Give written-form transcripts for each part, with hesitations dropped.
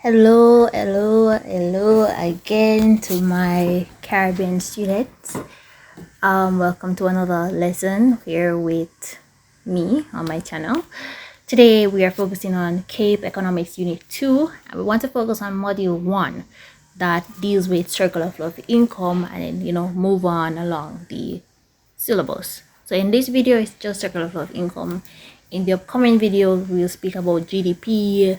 Hello again to my Caribbean students. Welcome to another lesson here with me on my channel. Today we are focusing on Cape Economics Unit 2, and we want to focus on Module 1 that deals with circular flow of income, and then move on along the syllabus. So in this video it's just circular flow of income. In the upcoming video we'll speak about GDP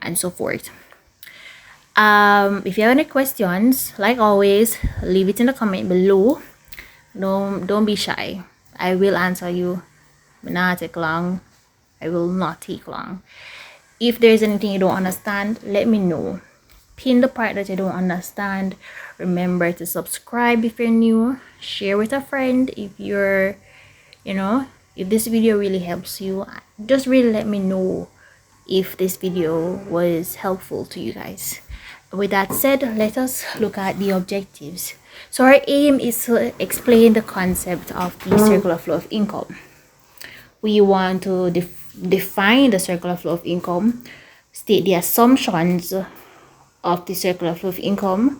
and so forth. If you have any questions, like always, leave it in the comment below. Don't be shy. I will answer you. But not take long. I will not take long. If there's anything you don't understand, let me know. Pin the part that you don't understand. Remember to subscribe if you're new. Share with a friend if you're, if this video really helps you. Just really let me know if this video was helpful to you guys. With that said, let us look at the objectives. So our aim is to explain the concept of the circular flow of income. We want to define the circular flow of income, state the assumptions of the circular flow of income.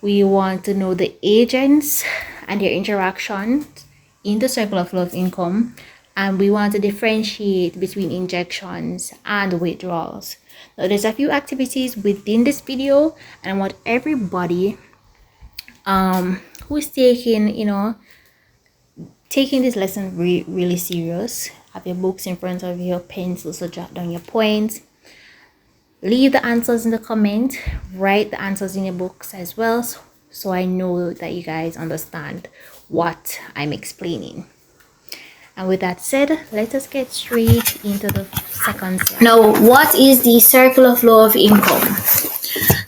We want to know the agents and their interactions in the circular flow of income, and we want to differentiate between injections and withdrawals. Now there's a few activities within this video, and I want everybody who's taking this lesson really serious. Have your books in front of you, pencils, so jot down your points. Leave the answers in the comment. Write the answers in your books as well, so I know that you guys understand what I'm explaining. And with that said, let us get straight into the second slide. Now, what is the circular flow of income?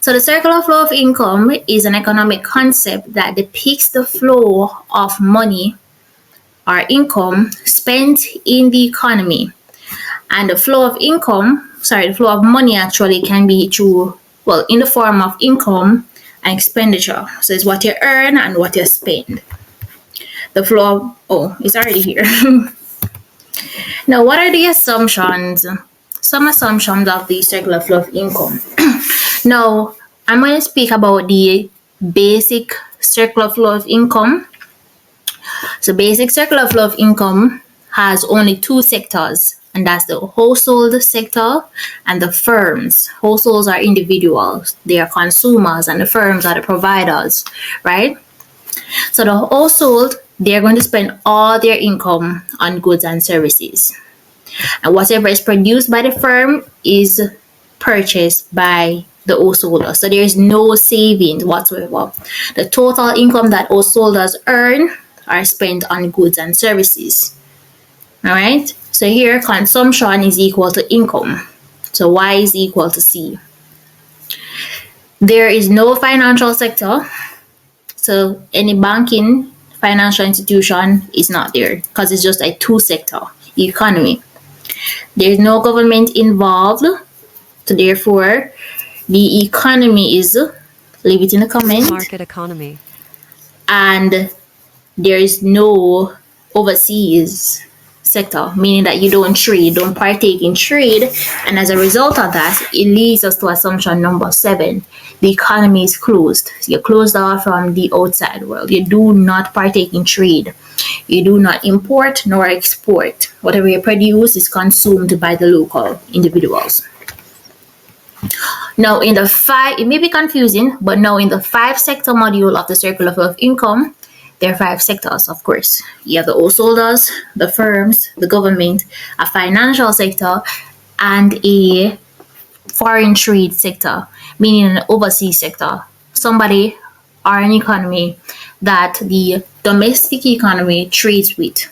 So the circular flow of income is an economic concept that depicts the flow of money or income spent in the economy. And the flow of money actually can be in the form of income and expenditure. So it's what you earn and what you spend. The flow it's already here. Now, what are the assumptions? Some assumptions of the circular flow of income. Now, I'm going to speak about the basic circular flow of income. So basic circular flow of income has only two sectors, and that's the household sector and the firms. Households are individuals, they are consumers, and the firms are the providers, right? So the household, they're going to spend all their income on goods and services. And whatever is produced by the firm is purchased by the householder. So there's no savings whatsoever. The total income that householders earn are spent on goods and services. All right. So here, consumption is equal to income. So Y is equal to C. There is no financial sector. So any banking financial institution is not there because it's just a two-sector economy. There's no government involved. So therefore, the economy is, leave it in the comment. Market economy. And there is no overseas sector, meaning that you don't partake in trade, and as a result of that, it leads us to assumption number 7. The economy is closed. You're closed off from the outside world. You do not partake in trade. You do not import nor export. Whatever you produce is consumed by the local individuals. Now it may be confusing, but now in the 5-sector module of the circular flow of income, there are 5 sectors, of course. You have the householders, the firms, the government, a financial sector, and a foreign trade sector, meaning an overseas sector. Somebody or an economy that the domestic economy trades with,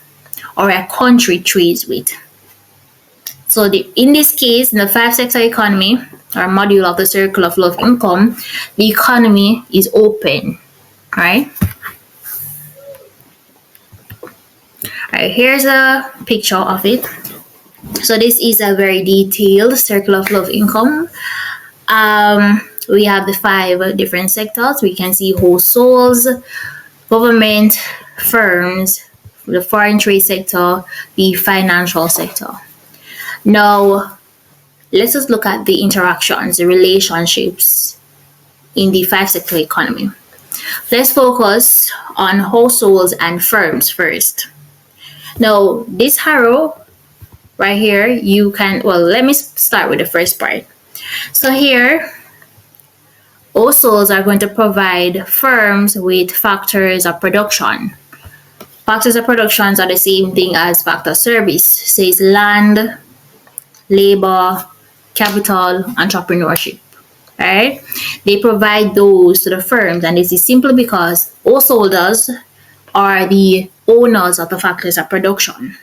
or a country trades with. So in this case, in the 5-sector economy, or module of the circular flow of income, the economy is open, right? Alright, here's a picture of it. So this is a very detailed circular flow of income. We have the 5 different sectors. We can see households, government, firms, the foreign trade sector, the financial sector. Now, let us look at the interactions, the relationships in the 5-sector economy. Let's focus on households and firms first. Now, this arrow right here, you can, well, let me start with the first part. So here, households are going to provide firms with factors of production. Factors of production are the same thing as factor of service. Says land, labor, capital, entrepreneurship. Right? They provide those to the firms, and this is simply because householders are the owners of the factors of production.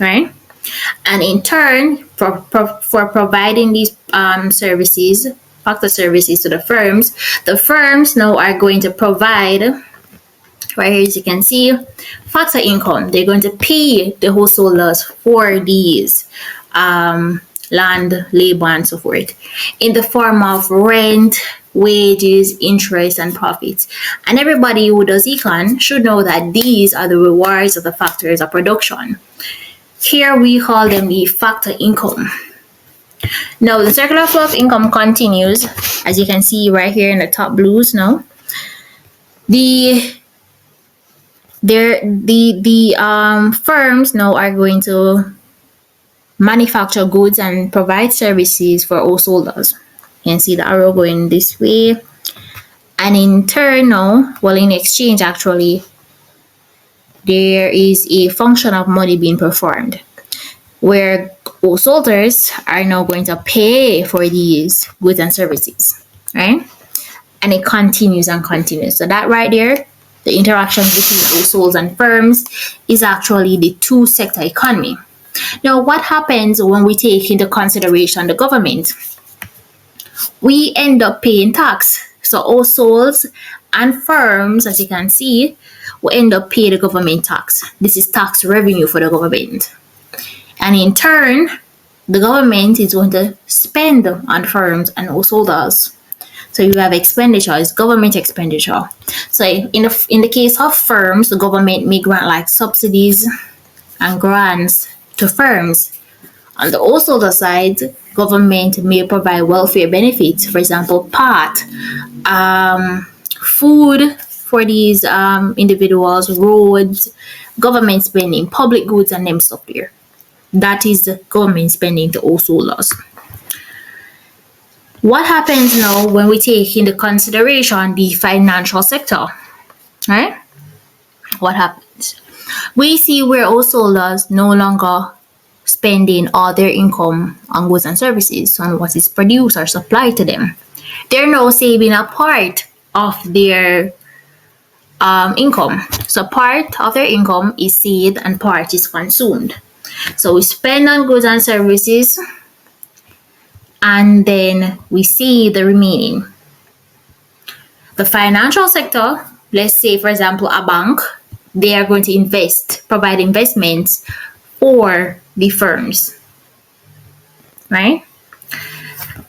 Right? And in turn, for providing these services, factor services to the firms now are going to provide, right here as you can see, factor income. They're going to pay the householders for these land, labor, and so forth in the form of rent, wages, interest, and profits. And everybody who does econ should know that these are the rewards of the factors of production. Here we call them the factor income. Now the circular flow of income continues, as you can see right here in the top blues. Now the firms now are going to manufacture goods and provide services for householders. You can see the arrow going this way, and in turn now, well, in exchange actually, there is a function of money being performed, where householders are now going to pay for these goods and services, right? And it continues and continues. So that right there, the interactions between households and firms, is actually the 2-sector economy. Now, what happens when we take into consideration the government? We end up paying tax. So households and firms, as you can see, will end up paying the government tax. This is tax revenue for the government. And in turn, the government is going to spend on firms and householders. So you have expenditure, it's government expenditure. So in the case of firms, the government may grant like subsidies and grants to firms. On the householder side, government may provide welfare benefits, for example, part, food for these individuals, roads, government spending, public goods, and them stuff there. That is the government spending to householders. What happens now when we take into consideration the financial sector, right? What happens? We see where householders no longer spending all their income on goods and services, on what is produced or supplied to them. They're now saving a part of their income. So part of their income is saved and part is consumed. So we spend on goods and services, and then we save the remaining. The financial sector, let's say for example a bank, they are going to provide investments for the firms, right?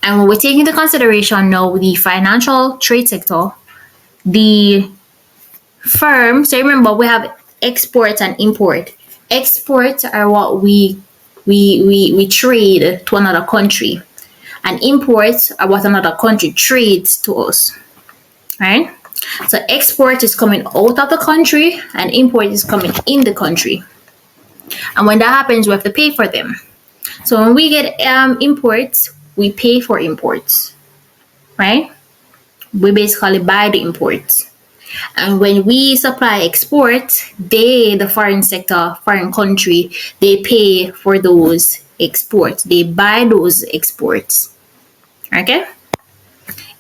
And when we take into consideration now the financial trade sector, the firm, so remember we have export and import. Exports are what we trade to another country, and imports are what another country trades to us, right? So export is coming out of the country and import is coming in the country. And when that happens, we have to pay for them. So when we get imports, we pay for imports, right? We basically buy the imports. And when we supply export, the foreign sector, foreign country, they pay for those exports. They buy those exports. Okay?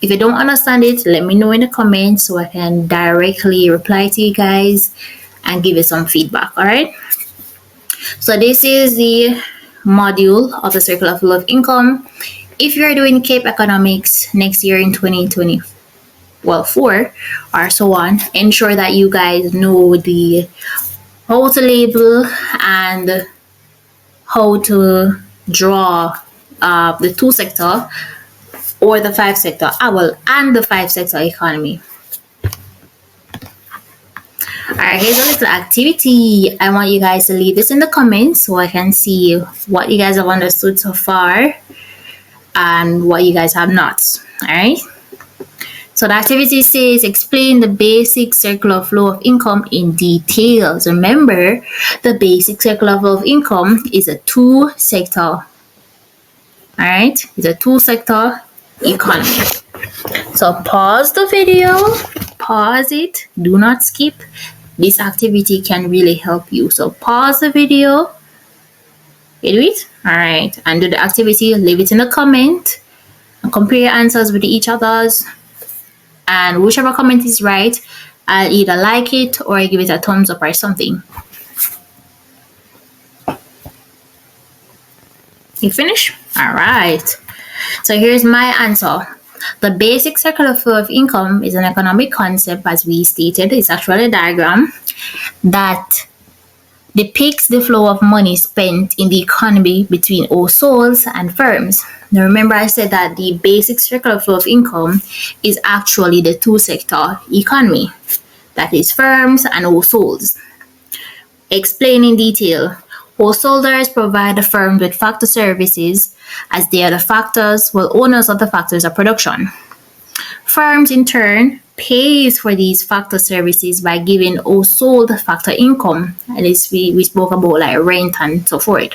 If you don't understand it, let me know in the comments so I can directly reply to you guys and give you some feedback. All right? So this is the module of the circular flow of income. If you're doing CAPE Economics next year in 2024 or so on, ensure that you guys know the how to label and how to draw the 2-sector or the 5-sector, and the 5-sector economy. Alright, here's a little activity. I want you guys to leave this in the comments so I can see what you guys have understood so far. and what you guys have not. All right. So the activity says explain the basic circular flow of income in details. Remember, the basic circular flow of income is a two-sector. All right, it's a two-sector economy. So pause the video, pause it, do not skip. This activity can really help you. So pause the video, you do it, all right, and do the activity. Leave it in the comment and compare your answers with each other's. And whichever comment is right, I'll either like it or I give it a thumbs up or something. You finish? All right. So here's my answer. The basic circular flow of income is an economic concept, as we stated. It's actually a diagram that depicts the flow of money spent in the economy between households and firms. Now remember, I said that the basic circular flow of income is actually the two-sector economy, that is firms and households. Explain in detail. Householders provide the firm with factor services as they are the factors, while owners of the factors are production. Firms in turn pays for these factor services by giving household factor income, and we spoke about like rent and so forth.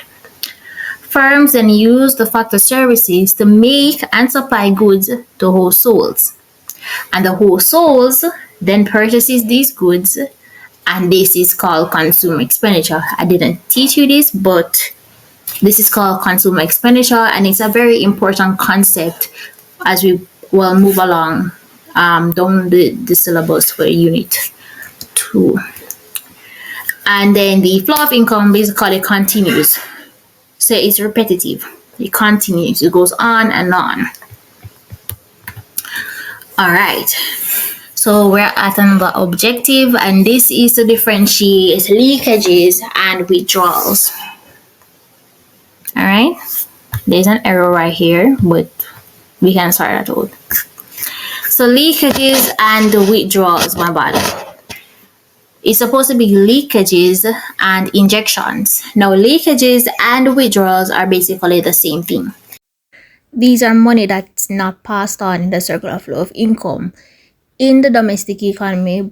Firms then use the factor services to make and supply goods to households, and the households then purchases these goods, and this is called consumer expenditure. I didn't teach you this, but this is called consumer expenditure, and it's a very important concept as we will move along down the syllabus for unit 2. And then the flow of income basically continues. So it's repetitive. It continues. It goes on and on. All right. So we're at another objective, and this is to differentiate leakages and withdrawals. All right. There's an error right here, but we can sort that out. So leakages and withdrawals, my bad. It's supposed to be leakages and injections. Now, leakages and withdrawals are basically the same thing. These are money that's not passed on in the circular flow of income in the domestic economy,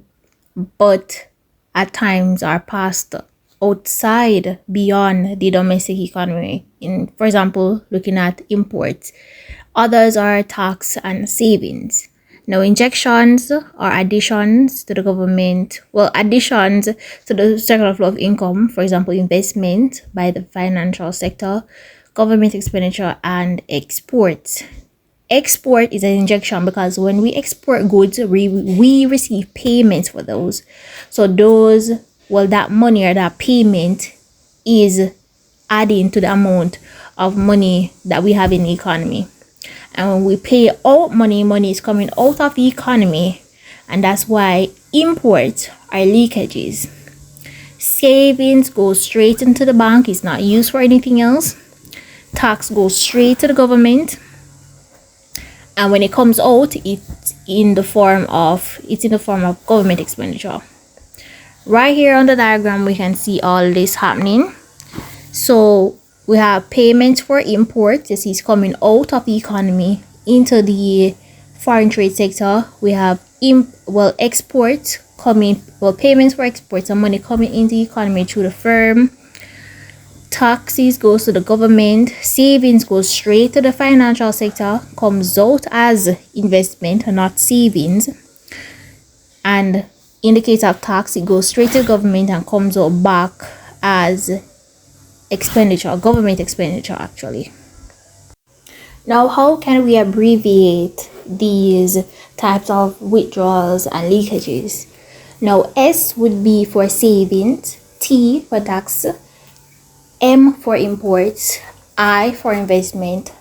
but at times are passed outside beyond the domestic economy. For example, looking at imports. Others are tax and savings. Now, injections or additions to the government, additions to the circular flow of income, for example, investment by the financial sector, government expenditure, and exports. Export is an injection because when we export goods, we receive payments for those. So that money or that payment is adding to the amount of money that we have in the economy. And when we pay out money is coming out of the economy, and that's why imports are leakages. Savings go straight into the bank, it's not used for anything else. Tax goes straight to the government, and when it comes out, it's in the form of government expenditure. Right here on the diagram, we can see all this happening. So we have payments for imports. This is coming out of the economy into the foreign trade sector. We have exports coming, payments for exports and money coming into the economy through the firm. Taxes goes to the government. Savings goes straight to the financial sector, comes out as investment and not savings. And in the case of tax, it goes straight to the government and comes out back as expenditure, government expenditure actually. Now, how can we abbreviate these types of withdrawals and leakages? Now, S would be for savings, T for tax, M for imports, I for investment,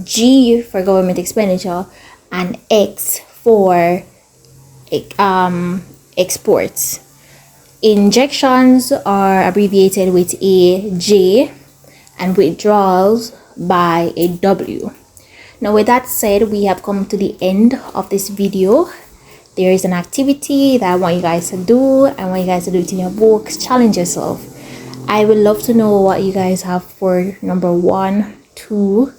G for government expenditure, and X for exports. Injections are abbreviated with a J and withdrawals by a W. Now, with that said, we have come to the end of this video. There is an activity that I want you guys to do. I want you guys to do it in your books. Challenge yourself. I would love to know what you guys have for number 1, 2,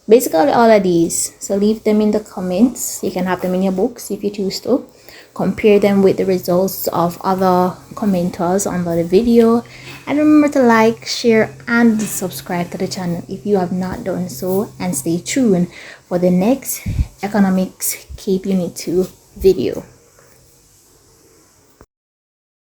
basically all of these. So leave them in the comments. You can have them in your books if you choose to. Compare them with the results of other commenters under the video, and remember to like, share, and subscribe to the channel if you have not done so, and stay tuned for the next economics Cape Unit 2 video.